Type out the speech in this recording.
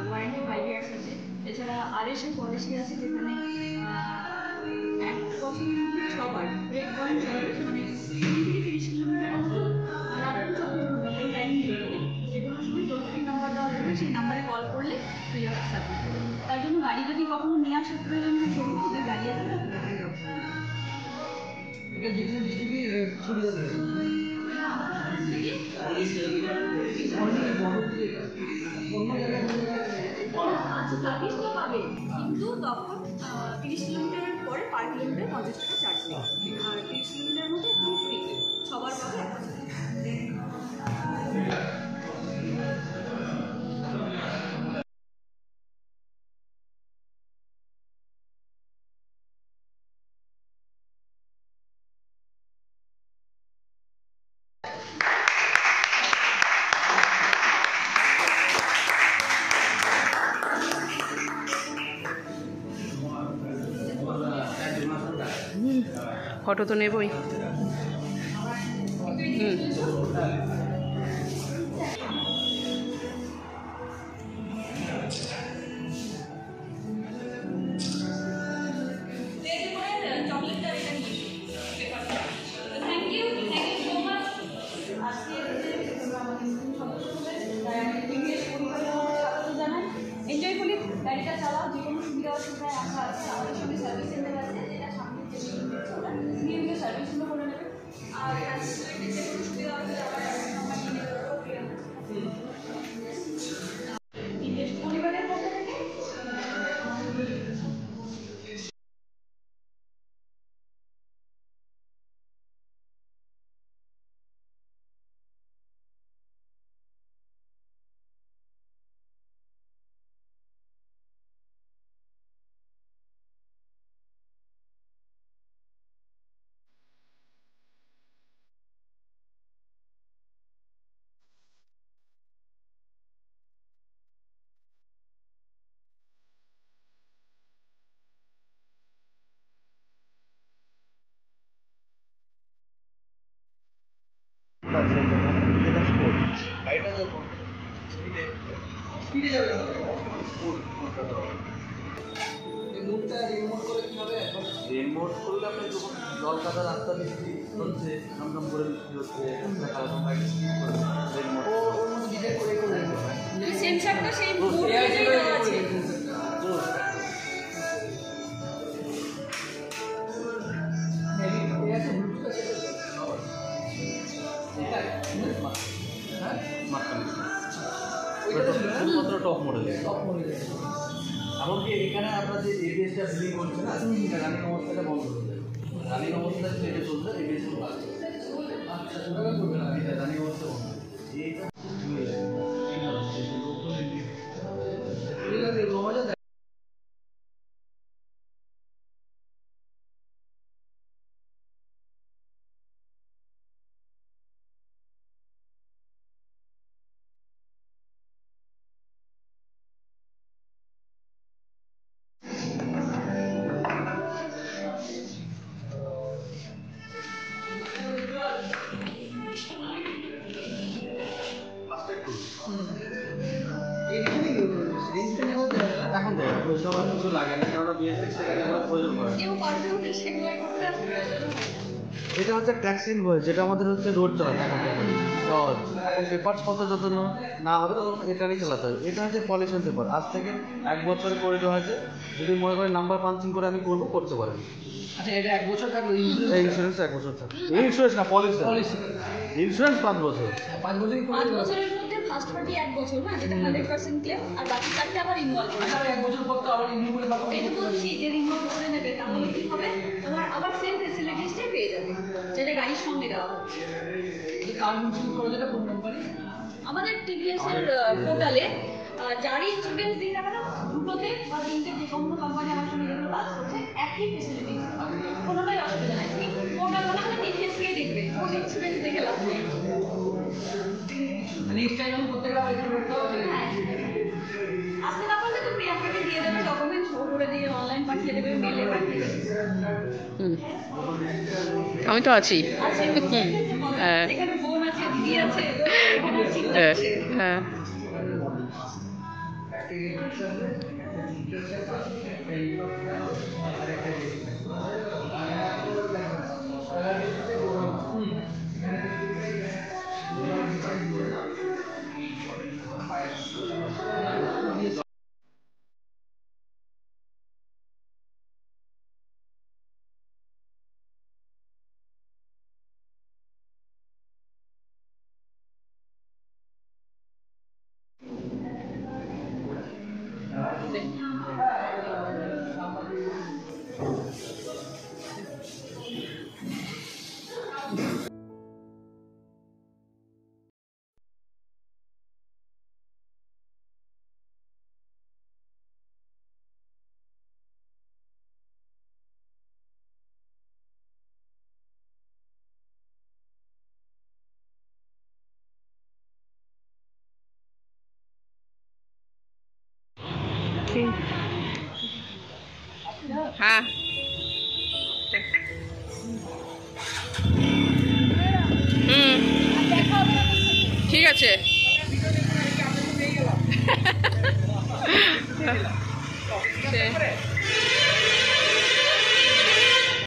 Warranty 5 years আছে। এছাড়া আরএসএর policy আছে যেখানে 1 বছরের মধ্যে 6 বার ব্রেক পয়েন্ট সার্ভিস, মানে 20 থেকে 30 কিলোমিটারের মতো রাখুন 24 ঘন্টা কোনো টাইম দিয়ে দেবে, যে কোনো সময় টোল ফ্রি নাম্বার দেওয়া থাকবে, সেই নাম্বারে কল করলে ফ্রি অফ সার্ভিস। তার জন্য গাড়ি যদি কখনো নিয়ে আসার প্রয়োজন হয় সেদিন শুধু গাড়ি আছে না সার্ভিস তো পাবে, কিন্তু তখন 30 কিলোমিটারের পরে পার কিলোমিটার 50 টাকা চার্জ নেবে, আর 30 কিলোমিটারের মধ্যে একদম ফ্রি, সবার পাবে। ফটো তো নেবই। এনজয় করলে গাড়িটা চালাও, যে কোনো সুবিধা অসুবিধায় আসা আছে, আমাদের সঙ্গে সার্ভিস সেন্টার আছে, যেটা সামনে নিয়মিত সার্ভিসগুলো করে নেবে। আর যে কোনো সুবিধা পরিবারের মধ্যে থেকে রিমোট করলে আপনি যখন জল কাদা রাস্তা বৃষ্টি হচ্ছে, ঝমঝম করে বৃষ্টি হচ্ছে, সেন্সারটা সেই বোর্ড অনুযায়ী দেওয়া আছে। শুধুমাত্র টপ মডেল। এমনকি এখানে আমরা যে এবিএসটা ফিলিং করছে না, এটা রানিং অবস্থাটা বন্ধ হয়ে যাবে। রানিং অবস্থায় সেটা চলছে, এবিএস লাগছে। আচ্ছা, রানিং অবস্থা বন্ধ। এইটা ওইসব আর কিছু লাগে না, কেননা বিএসএক্স সেখানে আমরা প্রয়োজন পড়ে না। কেউ পারবে না সেগুলো করতে, আর প্রয়োজন হয় না। এটা হচ্ছে ট্যাক্স ইনভয়েস, যেটা আমাদের হচ্ছে রোড চালাতে এখন পেপার পত্র যত না হবে তখন এটারই চালাতে হবে। এটা হচ্ছে পলিউশন পেপার, আজ থেকে 1 বছরে করে দেওয়া হয়েছে। যদি মনে করেন নাম্বার পাঞ্চিং করে আমি করবো, করতে পারেন। আচ্ছা, এটা 1 বছর থাকবে ইন্স্যুরেন্স 1 বছর থাকবে। ইন্স্যুরেন্স না, পলিসি। ইন্স্যুরেন্স 5 বছর। 5 বছরই 5 বছরের মধ্যে ফার্স্ট পার্টি 1 বছর না, যেটা 100% ক্লেম, আর বাকি 4টা আবার ইনভলভ হবে। আচ্ছা, 1 বছর পর তো আবার রিনিউ করে পাবো। এই তো বলছি যে রিনভলভ করে নেবে, তাহলে কি হবে, তোমার আবার সেম ফেসিলিটিসটাই পেয়ে যাবে, যেটা গাড়ির সঙ্গে দেওয়া হচ্ছে। কার ইন্স্যুরেন্স করা যেটা কোন কোম্পানি? আমাদের টিভিএস এর পোর্টালে যারই ইন্স্যুরেন্স দিই না কেন, দুটোতে বা তিনটে যে কোনো কোম্পানি আমার সঙ্গে যেগুলো কাজ করছে একই ফেসিলিটি, কোনোটাই অসুবিধা নেই। তুমি পোর্টাল মানে আমাদের টিভিএসকেই দেখবে, কোন ইন্স্যুরেন্স দেখে লাভ নেই। নেক্সট টাইম আমি করতে গেলে একটু করতে হবে। হ্যাঁ, আসতে না পারলে তো প্রিয়াঙ্কাকে দিয়ে দেবে, ডকুমেন্টস ও করে দিয়ে অনলাইন পাঠিয়ে দেবে, মেলে পাঠিয়ে দেবে। আমি তো আছি। আছে হ্যাঁ। এখানে বোন আছে, দিদি আছে, এখানে চিন্তা হ্যাঁ, আছে। হ্যাঁ। হ্যাঁ, ঠিক আছে। সে